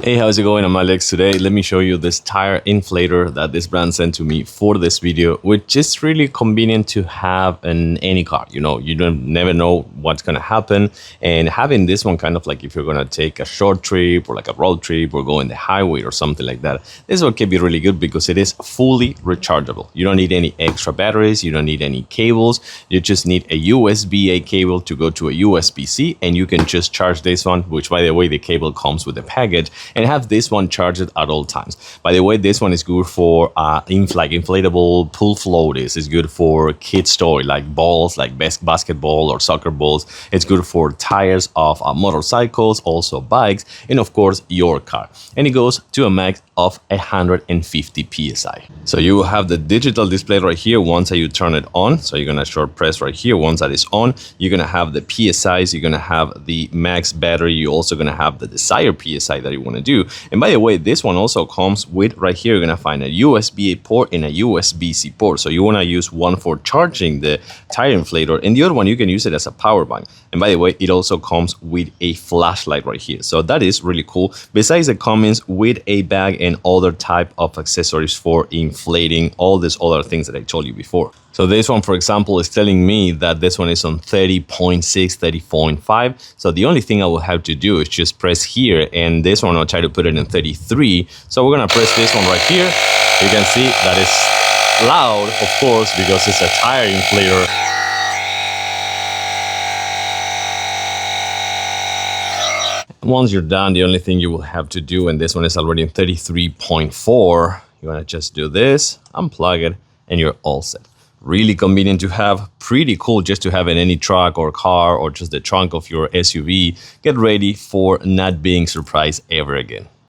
Hey, how's it going? I'm Alex. Today, let me show you this tire inflator that this brand sent to me for this video, which is really convenient to have in any car. You know, you never know what's going to happen. And having this one kind of like if you're going to take a short trip or like a road trip or go in the highway or something like that, this one can be really good because it is fully rechargeable. You don't need any extra batteries. You don't need any cables. You just need a USB-A cable to go to a USB-C, and you can just charge this one, which by the way, the cable comes with the package, and have this one charged at all times. By the way, this one is good for inflatable pool floaties. It's good for kids' toy like balls, like basketball or soccer balls. It's good for tires of motorcycles, also bikes, and of course your car. And it goes to a max of 150 psi. So you will have the digital display right here once you turn it on. So you're gonna short press right here. Once that is on, you're gonna have the PSIs. You're gonna have the max battery. You're also gonna have the desired PSI that you want to do. And by the way, this one also comes with right here. You're gonna find a USB-A port and a USB-C port. So you wanna use one for charging the tire inflator, and the other one you can use it as a power bank. And by the way, it also comes with a flashlight right here. So that is really cool. Besides, it comes with a bag and other type of accessories for inflating all these other things that I told you before. So this one, for example, is telling me that this one is on 30.6, 30.5. So the only thing I will have to do is just press here, and this one I'll try to put it in 33. So we're gonna press this one right here. You can see that it's loud, of course, because it's a tire inflator. Once you're done, the only thing you will have to do, and this one is already in 33.4, you want to just do this, unplug it, and you're all set. Really convenient to have, pretty cool just to have in any truck or car or just the trunk of your SUV. Get ready for not being surprised ever again.